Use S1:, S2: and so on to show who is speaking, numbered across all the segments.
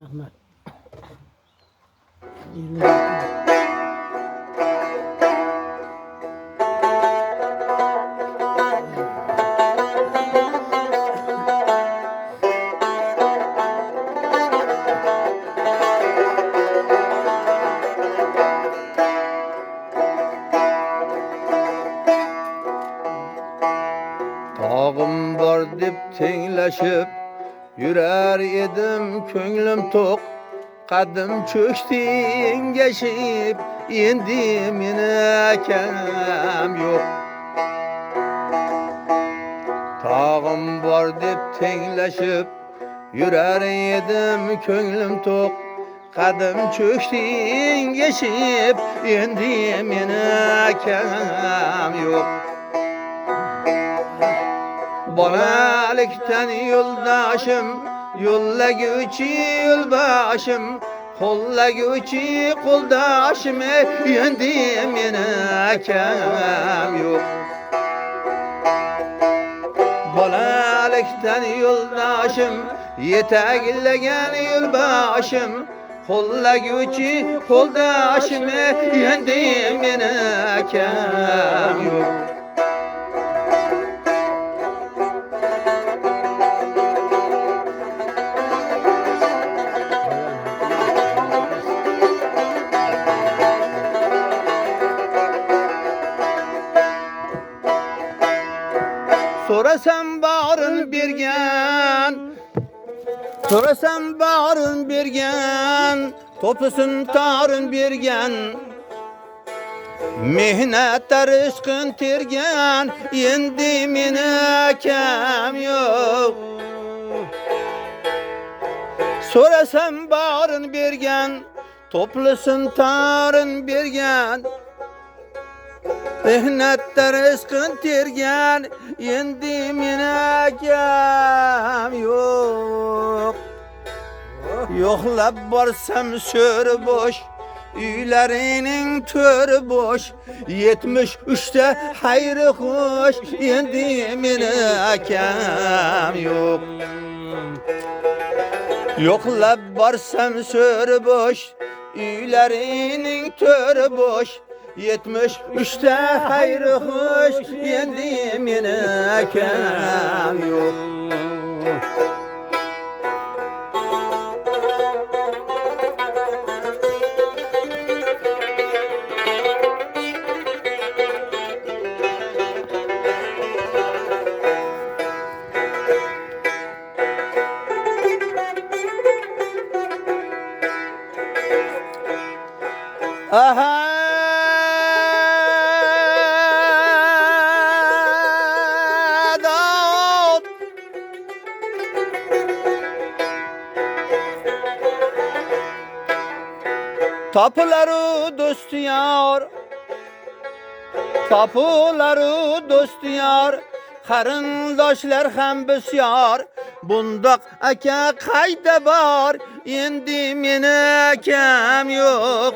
S1: Rahmat.
S2: Tağım var dip tengleşip Yürer edim könglim tok Qadim çöktün geçip Endi meni kem yok Tağım var dip tengleşip Yürer edim könglim tok Qadim çöktün geçip Endi meni kem yok Bolalikten yoldaşım, yollaguvchi yo'lboshim, qo'llaguvchi qo'ldoshim, endi meni akam yo'q. Bolalikten yoldaşım, yetaklagan yo'lboshim, qo'llaguvchi qo'ldoshim, endi meni akam yo'q. Sorasam barın bergen, toplusun tarın bergen. Mehnetler ışkın tergen, endi meni kem yok. Sorasam barın bergen, toplusun tarın bergen. Mehnetler ışkın tergen, endi meni kem yok. Yoklap barsam sörü boş, Üylerinin törü boş, 73'te hayrı hoş, endi meni kem yok. Yoklap barsam sörü boş, Üylerinin törü boş, 73'te hayrı hoş, endi meni kem yok. Ahad Tapuları dost yar, qarindoshlar ham bisyor. Bundoq aka qayda bor, endi meni akam yo'q.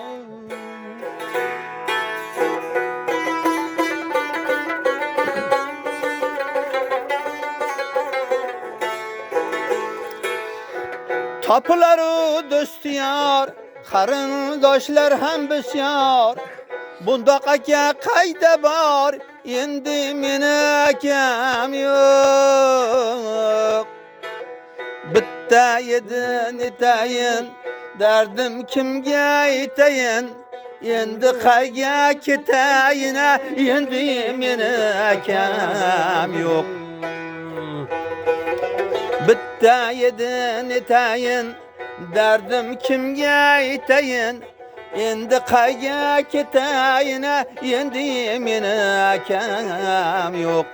S2: Tapuları dost yar, qarindoshlar ham bisyor. Bundoq aka qayda bor, endi meni akam yo'q. Bitta edi netayin, derdim kimga aytayin, endi qayga ketayin, endi meni akam yo'q. Bitta edi netayin, derdim kimga aytayin, endi qayga ketayin, endi meni akam yo'q.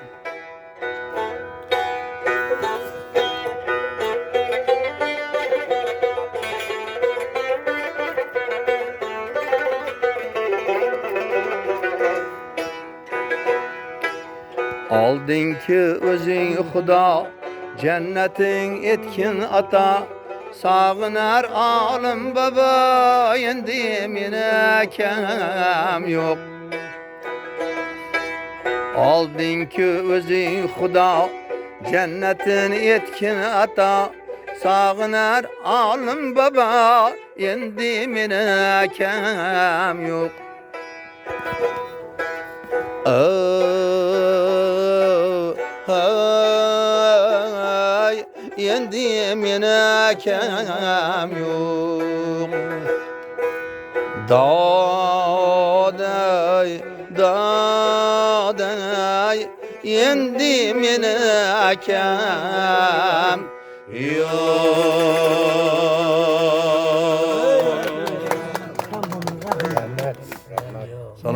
S2: Aldinki o'zing Xudo, jannating etkin ata. Sağınar alim baba, endi meni akam yo'q. Aldinki o'zing Xudo, jannatin etkin ata. sağınar alım baba, endi mene kem yok. Ay, endi mene kem yok. Daday, daday, endi mene kem yok.